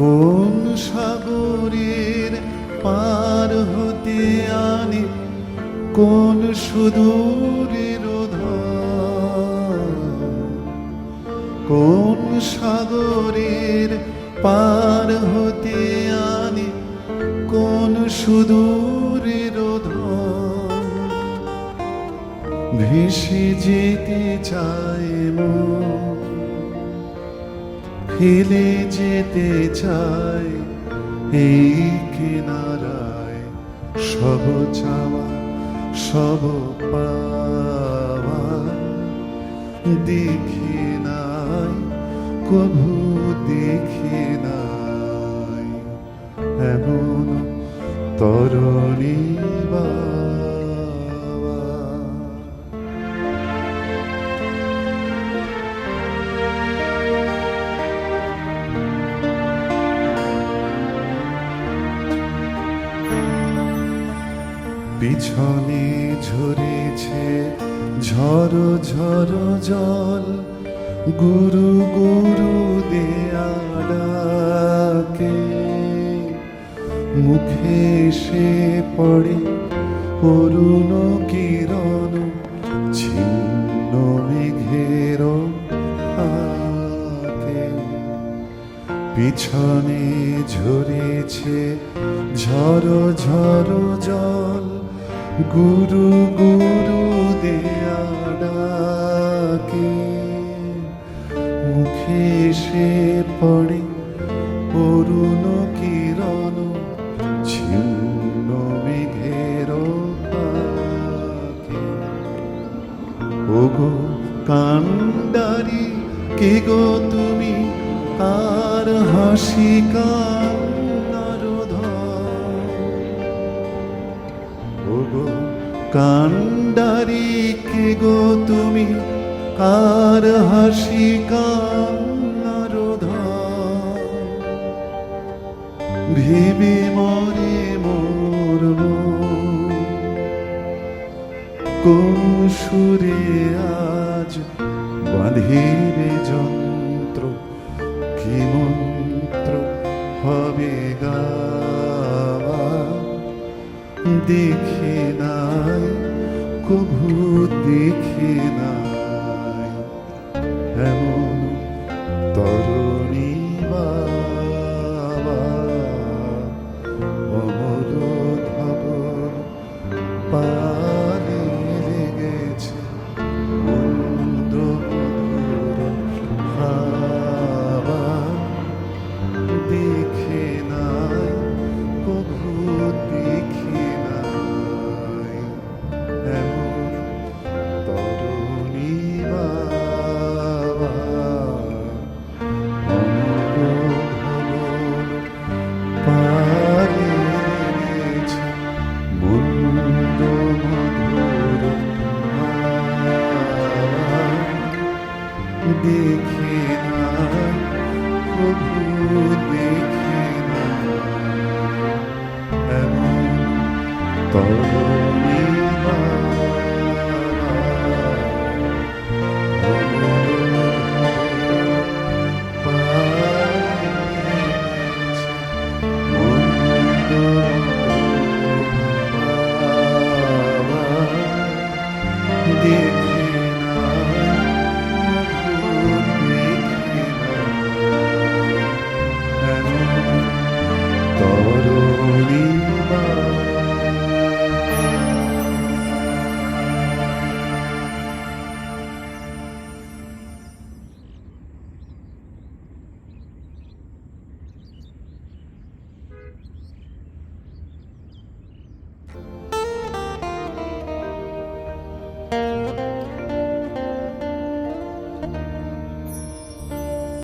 কোন সাগরের পার হতে আনে কোন সুদূরের ধার, কোন সাগরের পার হতে আনে কোন সুদূরের ধার। ভেসে যেতে চায় মন, ফেলে যেতে চায় এই কিনারায়, সব চাওয়া সব পাওয়া দেখে নাই, কভু দেখে নাই এমন তরণী বাবা। পিছনে ঝরেছে ঝড়ো ঝড়ো জল, গুরু গুরু দেয়া ডাকে, মুখে এসে পড়ে অরুণ কিরণ, ছিন্ন মেঘের হাতে। পিছনে ঝরেছে ঝড়ো ঝড়ো জল, গুরু গুরু দেয়া ডাকে, মুখে এসে পড়ে অরুণ কিরণ, ছিন্ন মেঘের পাকে। ওগো কান্ডারি কে গো তুমি, আর হাসি কান্নার ধর। ওগো কান্ডারি কে গো তুমি, আর হাসি কান্নার ধর। ভেবে মরে মরব কোন সুরে আজ বাঁধিবে যন্ত্র, কি মন্ত্র হবে গাওয়া দেখে নাই, কভু দেখে নাই এমন তরণী বাবা। অমর ধবল পারে লেগেছে মন্দ মধুর হাওয়া, দেখে নাই, কভু দেখে নাই এমন তরণী বাবা। অমর ধবল পারে লেগেছে মন্দ মধুর হাওয়া, দেখে